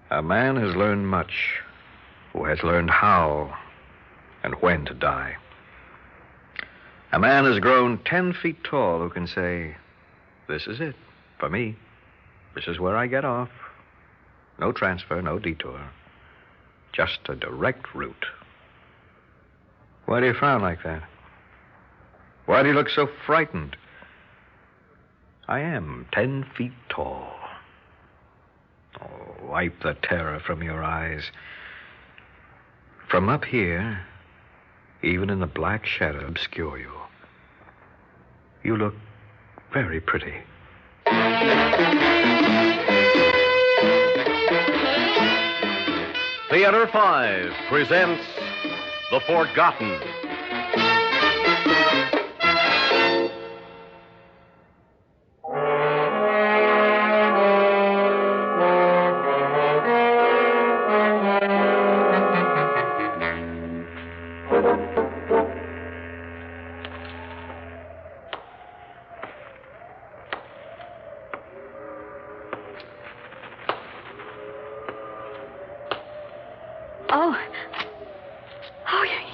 A man has learned much who has learned how and when to die. A man has grown 10 feet tall who can say, this is it for me. This is where I get off. No transfer, no detour. Just a direct route. Why do you frown like that? Why do you look so frightened? I am 10 feet tall. Oh, wipe the terror from your eyes. From up here, even in the black shadow obscure you, you look very pretty. Theater 5 presents The Forgotten.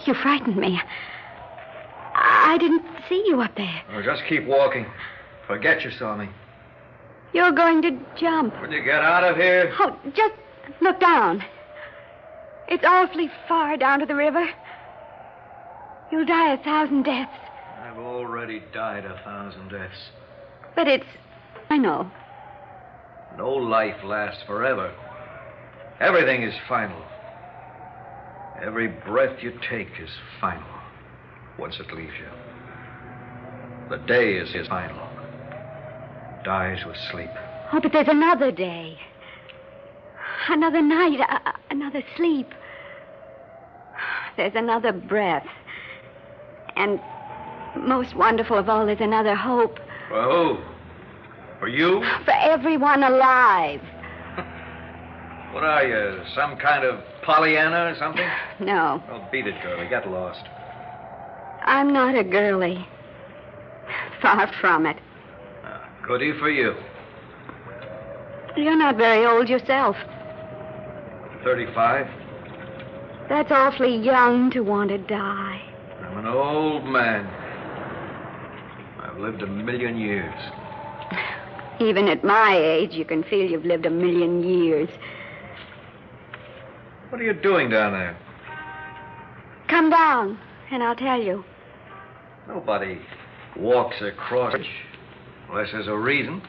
You frightened me. I didn't see you up there. Oh, just keep walking. Forget you saw me. You're going to jump. When you get out of here... Oh, just look down. It's awfully far down to the river. You'll die 1,000 deaths. I've already died 1,000 deaths. But I know. No life lasts forever. Everything is final. Every breath you take is final once it leaves you. The day is final. Dies with sleep. Oh, but there's another day. Another night. Another sleep. There's another breath. And most wonderful of all, there's another hope. For who? For you? For everyone alive. What are you, some kind of Pollyanna or something? No. Oh, beat it, girlie. Get lost. I'm not a girlie. Far from it. Goody for you. You're not very old yourself. 35. That's awfully young to want to die. I'm an old man. I've lived 1,000,000 years. Even at my age, you can feel you've lived 1,000,000 years. What are you doing down there? Come down, and I'll tell you. Nobody walks across it unless there's a reason.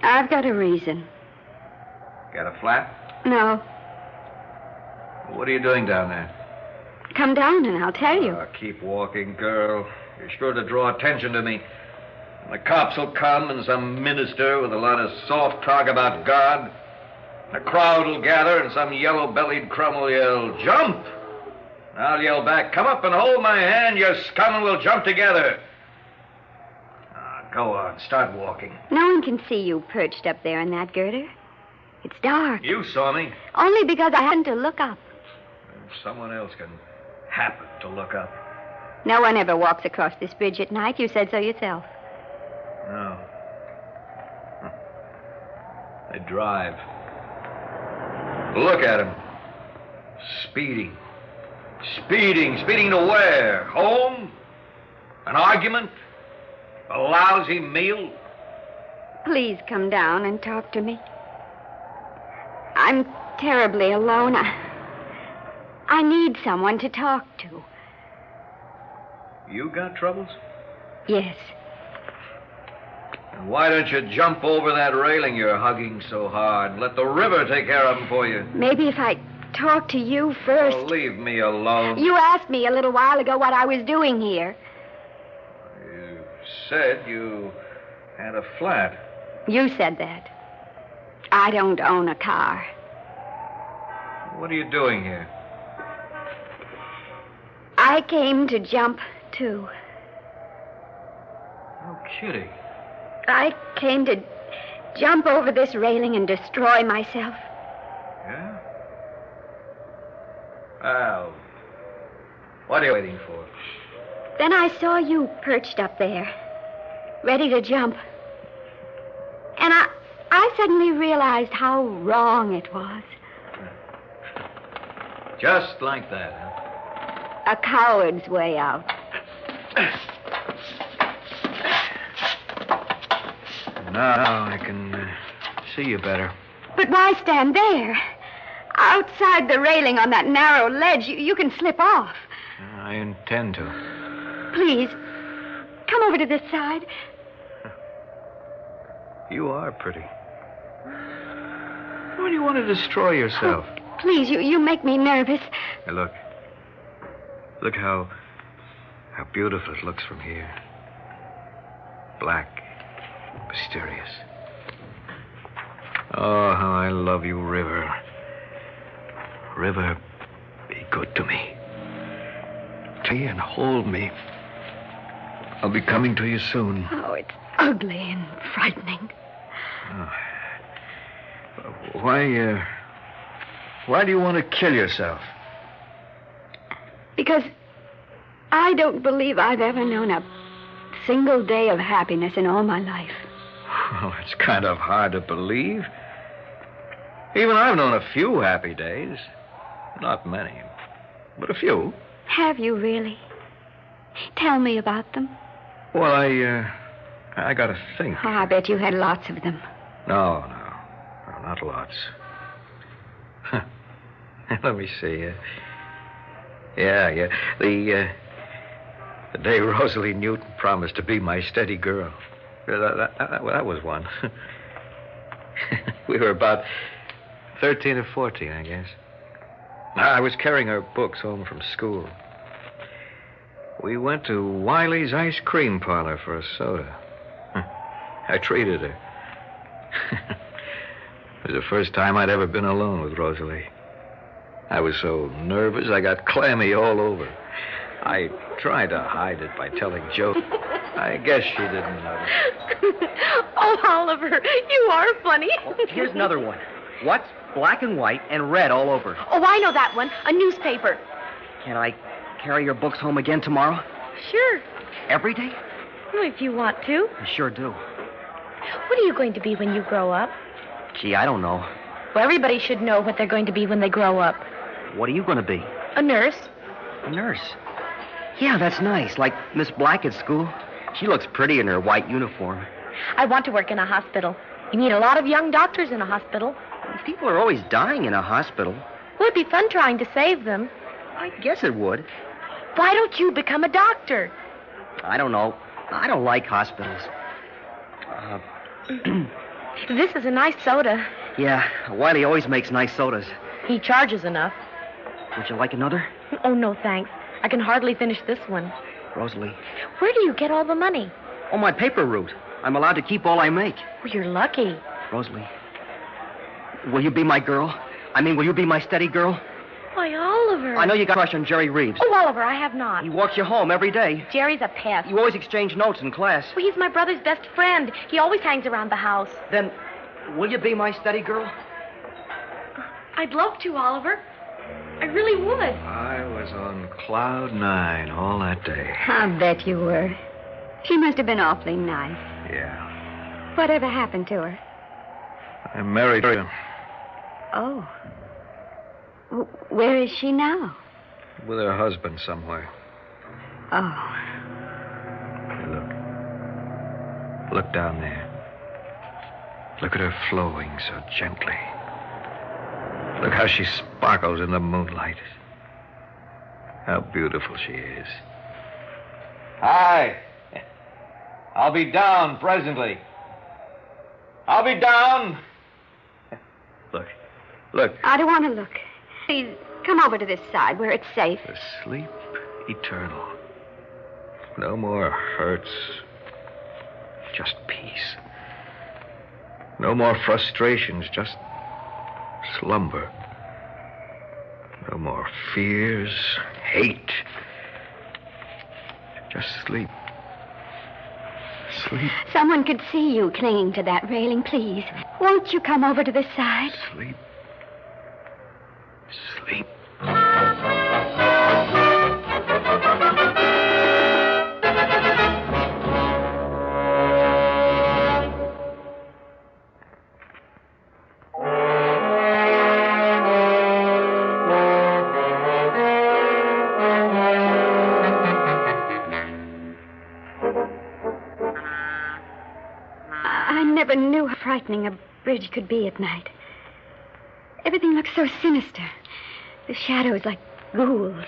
I've got a reason. Got a flat? No. What are you doing down there? Come down, and I'll tell you. Keep walking, girl. You're sure to draw attention to me. And the cops will come, and some minister with a lot of soft talk about God. A crowd will gather, and some yellow-bellied crumb will yell, jump! I'll yell back, come up and hold my hand, you scum, and we'll jump together. Go on, start walking. No one can see you perched up there in that girder. It's dark. You saw me. Only because I happened to look up. And someone else can happen to look up. No one ever walks across this bridge at night. You said so yourself. No. They drive. Look at him. Speeding. Speeding to where? Home? An argument? A lousy meal? Please come down and talk to me. I'm terribly alone. I need someone to talk to. You got troubles? Yes. And why don't you jump over that railing you're hugging so hard and let the river take care of them for you? Maybe if I talk to you first. Oh, leave me alone. You asked me a little while ago what I was doing here. You said you had a flat. You said that. I don't own a car. What are you doing here? I came to jump, too. No kidding. I came to jump over this railing and destroy myself. Yeah? Well, what are you waiting for? Then I saw you perched up there, ready to jump. And I suddenly realized how wrong it was. Just like that, huh? A coward's way out. Now I can see you better. But why stand there? Outside the railing on that narrow ledge, you can slip off. I intend to. Please, come over to this side. You are pretty. Why do you want to destroy yourself? Oh, please, you make me nervous. Hey, look. Look how beautiful it looks from here. Black, mysterious. Oh, how I love you, River. River, be good to me. Take me and hold me. I'll be coming to you soon. Oh, it's ugly and frightening. Oh. Why do you want to kill yourself? Because I don't believe I've ever known a single day of happiness in all my life. Well, it's kind of hard to believe. Even I've known a few happy days. Not many, but a few. Have you really? Tell me about them. Well, I gotta think. Oh, I bet you had lots of them. No, not lots. Let me see. Yeah. The day Rosalie Newton promised to be my steady girl. That was one. We were about 13 or 14, I guess. I was carrying her books home from school. We went to Wiley's ice cream parlor for a soda. I treated her. It was the first time I'd ever been alone with Rosalie. I was so nervous, I got clammy all over. I tried to hide it by telling jokes. I guess she didn't notice. Oh, Oliver, you are funny. Oh, here's another one. What's black and white and red all over? Oh, I know that one. A newspaper. Can I carry your books home again tomorrow? Sure. Every day? Well, if you want to. I sure do. What are you going to be when you grow up? Gee, I don't know. Well, everybody should know what they're going to be when they grow up. What are you going to be? A nurse. A nurse? Yeah, that's nice. Like Miss Black at school. She looks pretty in her white uniform. I want to work in a hospital. You need a lot of young doctors in a hospital. People are always dying in a hospital. Well, it'd be fun trying to save them. I guess it would. Why don't you become a doctor? I don't know. I don't like hospitals. This is a nice soda. Yeah, Wiley always makes nice sodas. He charges enough. Would you like another? Oh, no, thanks. I can hardly finish this one. Rosalie. Where do you get all the money? Oh, my paper route. I'm allowed to keep all I make. Well, you're lucky. Rosalie, will you be my girl? I mean, will you be my steady girl? Why, Oliver. I know you got a crush on Jerry Reeves. Oh, Oliver, I have not. He walks you home every day. Jerry's a pest. You always exchange notes in class. Well, he's my brother's best friend. He always hangs around the house. Then, will you be my steady girl? I'd love to, Oliver. I really would. I was on cloud 9 all that day. I bet you were. She must have been awfully nice. Yeah. Whatever happened to her? I married her. Oh. Where is she now? With her husband somewhere. Oh. Hey, look down there. Look at her flowing so gently. Look how she sparkles in the moonlight. How beautiful she is. Hi. I'll be down presently. I'll be down. Look. I don't want to look. Please, come over to this side where it's safe. The sleep eternal. No more hurts. Just peace. No more frustrations, just slumber. No more fears, hate. Just sleep. Sleep. Someone could see you clinging to that railing, please. Won't you come over to this side? Sleep. Sleep. frightening a bridge could be at night. Everything looked so sinister. The shadows like ghouls.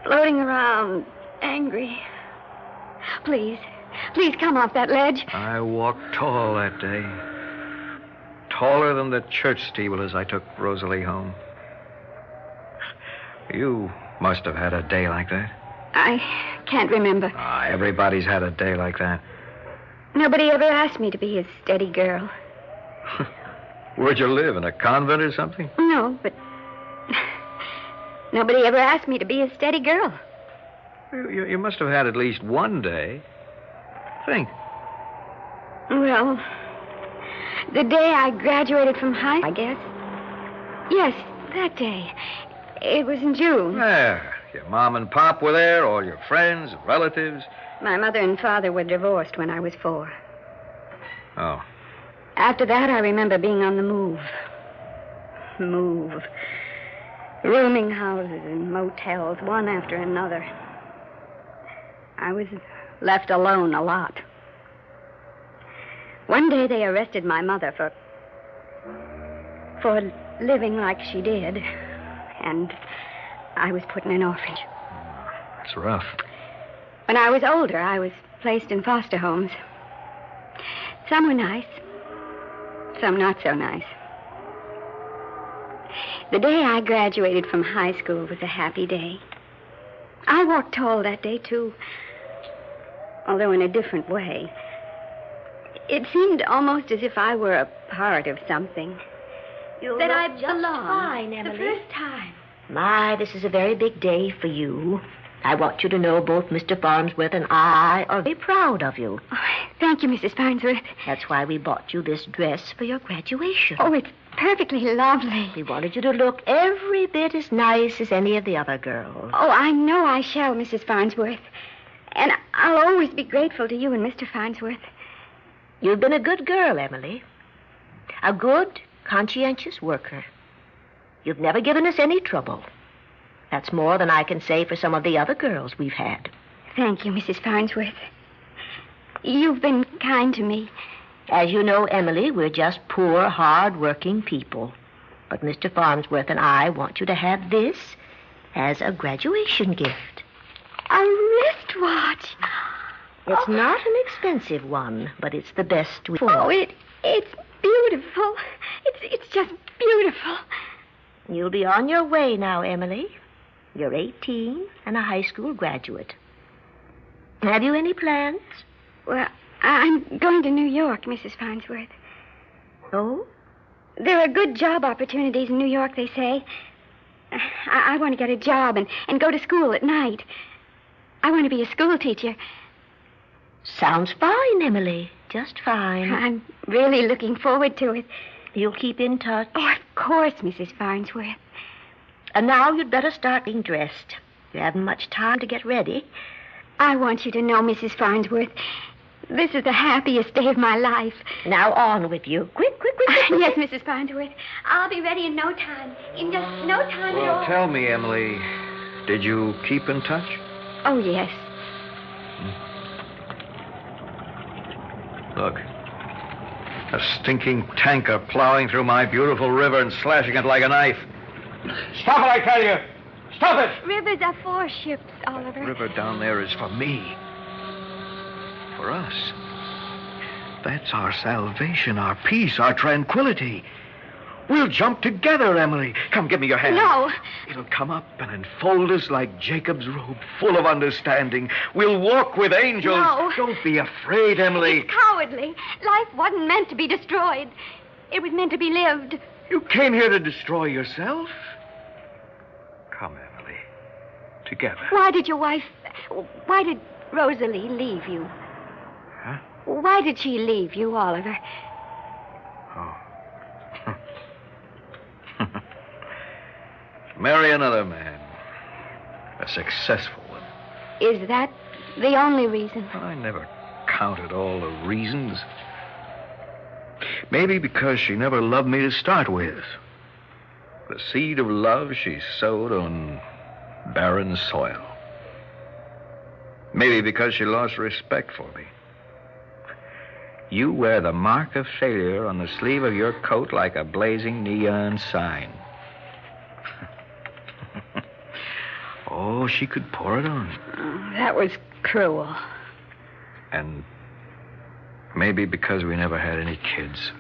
Floating around, angry. Please come off that ledge. I walked tall that day. Taller than the church steeple as I took Rosalie home. You must have had a day like that. I can't remember. Everybody's had a day like that. Nobody ever asked me to be his steady girl. Where'd you live, in a convent or something? No, but nobody ever asked me to be a steady girl. You must have had at least one day. Think. Well, the day I graduated from high, I guess. Yes, that day. It was in June. There. Your mom and pop were there, all your friends, relatives. My mother and father were divorced when I was 4. Oh. After that, I remember being on the move. Rooming houses and motels, one after another. I was left alone a lot. One day they arrested my mother for living like she did. And I was put in an orphanage. That's rough. When I was older, I was placed in foster homes. Some were nice, some not so nice. The day I graduated from high school was a happy day. I walked tall that day, too, although in a different way. It seemed almost as if I were a part of something. That I just belong. Fine, Emily. The first time. My, this is a very big day for you. I want you to know both Mr. Farnsworth and I are very proud of you. Oh, thank you, Mrs. Farnsworth. That's why we bought you this dress for your graduation. Oh, it's perfectly lovely. We wanted you to look every bit as nice as any of the other girls. Oh, I know I shall, Mrs. Farnsworth. And I'll always be grateful to you and Mr. Farnsworth. You've been a good girl, Emily. A good, conscientious worker. You've never given us any trouble. That's more than I can say for some of the other girls we've had. Thank you, Mrs. Farnsworth. You've been kind to me. As you know, Emily, we're just poor, hard-working people. But Mr. Farnsworth and I want you to have this as a graduation gift. A wristwatch. It's not an expensive one, but it's the best we have. Oh, it's beautiful. It's just beautiful. You'll be on your way now, Emily. You're 18 and a high school graduate. Have you any plans? Well, I'm going to New York, Mrs. Farnsworth. Oh? There are good job opportunities in New York, they say. I want to get a job and go to school at night. I want to be a school teacher. Sounds fine, Emily. Just fine. I'm really looking forward to it. You'll keep in touch? Oh, of course, Mrs. Farnsworth. And now you'd better start getting dressed. You haven't much time to get ready. I want you to know, Mrs. Farnsworth, this is the happiest day of my life. Now on with you. Quick. Yes, Mrs. Farnsworth. I'll be ready in no time. In just no time at all. Well, tell me, Emily, did you keep in touch? Oh, yes. Look. A stinking tanker plowing through my beautiful river and slashing it like a knife. Stop it, I tell you! Stop it! Rivers are for ships, Oliver. The river down there is for me. For us. That's our salvation, our peace, our tranquility. We'll jump together, Emily. Come, give me your hand. No. It'll come up and enfold us like Jacob's robe, full of understanding. We'll walk with angels. No. Don't be afraid, Emily. It's cowardly. Life wasn't meant to be destroyed. It was meant to be lived. You came here to destroy yourself. Come, Emily. Together. Why did Rosalie leave you? Huh? Why did she leave you, Oliver? Oh. Marry another man. A successful one. Is that the only reason? I never counted all the reasons. Maybe because she never loved me to start with. The seed of love she sowed on barren soil. Maybe because she lost respect for me. You wear the mark of failure on the sleeve of your coat like a blazing neon sign. Oh, she could pour it on. Oh, that was cruel. And maybe because we never had any kids.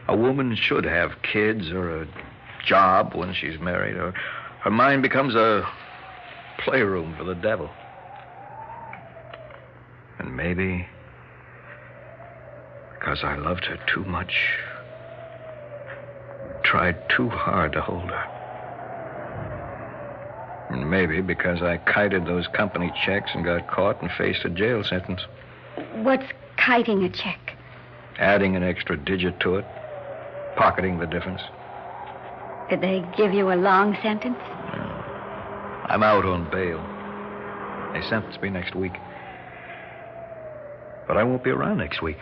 A woman should have kids or a job when she's married, or her mind becomes a playroom for the devil. And maybe because I loved her too much, tried too hard to hold her. And maybe because I kited those company checks and got caught and faced a jail sentence. What's kiting a check? Adding an extra digit to it, pocketing the difference. Did they give you a long sentence? I'm out on bail. They sentence me next week. But I won't be around next week.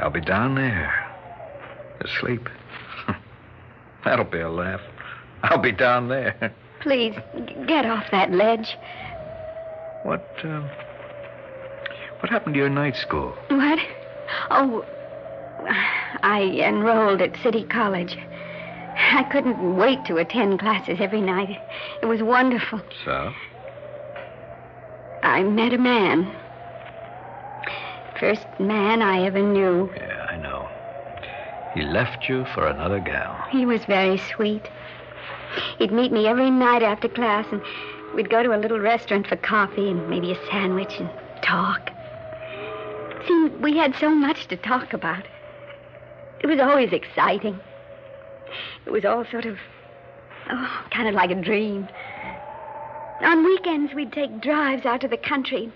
I'll be down there, asleep. That'll be a laugh. I'll be down there. Please, get off that ledge. What happened to your night school? What? Oh, I enrolled at City College. I couldn't wait to attend classes every night. It was wonderful. So? I met a man. First man I ever knew. Yeah, I know. He left you for another gal. He was very sweet. He'd meet me every night after class, and we'd go to a little restaurant for coffee and maybe a sandwich and talk. It seemed we had so much to talk about. It was always exciting. It was all sort of, kind of like a dream. On weekends, we'd take drives out to the country.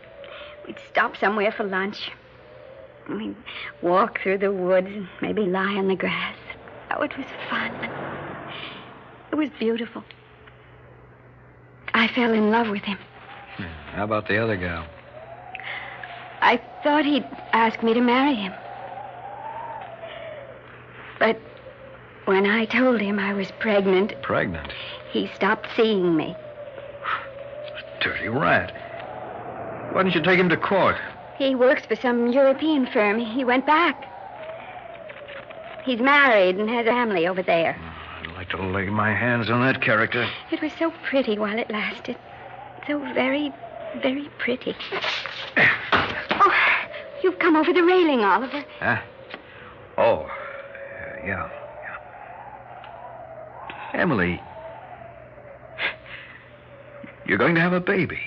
We'd stop somewhere for lunch. We'd walk through the woods and maybe lie on the grass. Oh, it was fun. It was beautiful. I fell in love with him. How about the other gal? I thought he'd ask me to marry him. But when I told him I was pregnant... Pregnant? He stopped seeing me. Dirty rat. Why didn't you take him to court? He works for some European firm. He went back. He's married and has a family over there. I'd like to lay my hands on that character. It was so pretty while it lasted. So very, very pretty. Oh, you've come over the railing, Oliver. Huh? Oh, yeah. Emily, you're going to have a baby.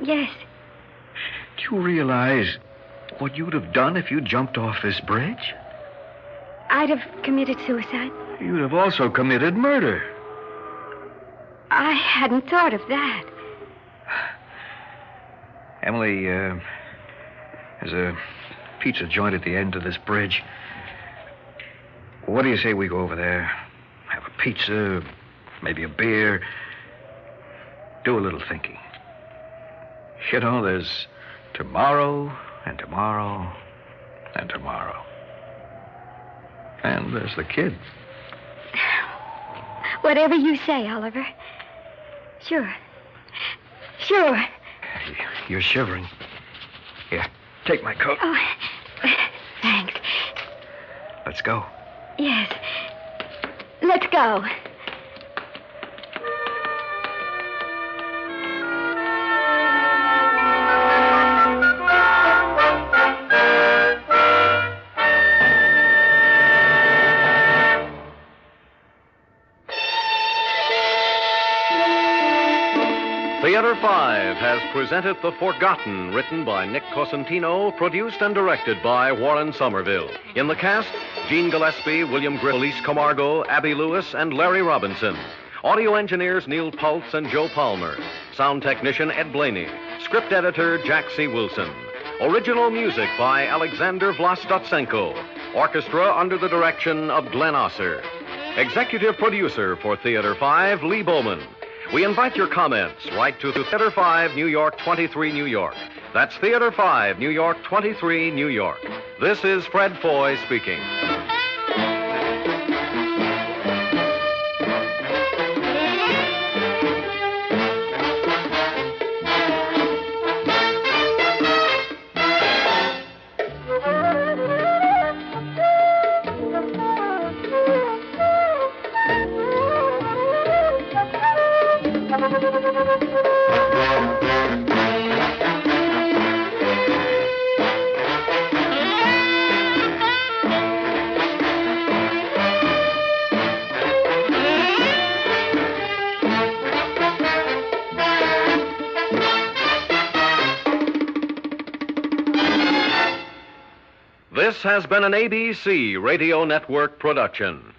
Yes. Do you realize what you'd have done if you jumped off this bridge? I'd have committed suicide. You'd have also committed murder. I hadn't thought of that. Emily, there's a pizza joint at the end of this bridge. What do you say we go over there? Have a pizza, maybe a beer. Do a little thinking. You know, there's tomorrow and tomorrow and tomorrow. And there's the kid. Whatever you say, Oliver. Sure. Sure. You're shivering. Here, take my coat. Oh, thanks. Let's go. Yes. Let's go. Theater 5 has presented The Forgotten, written by Nick Cosentino, produced and directed by Warren Somerville. In the cast, Gene Gillespie, William Griffith, Elise Camargo, Abby Lewis, and Larry Robinson. Audio engineers Neil Pultz and Joe Palmer. Sound technician Ed Begley. Script editor Jack C. Wilson. Original music by Alexander Vlastotsenko. Orchestra under the direction of Glenn Osser. Executive producer for Theater 5, Lee Bowman. We invite your comments. Write to Theater 5, New York 23, New York. That's Theater 5, New York 23, New York. This is Fred Foy speaking. This has been an ABC Radio Network production.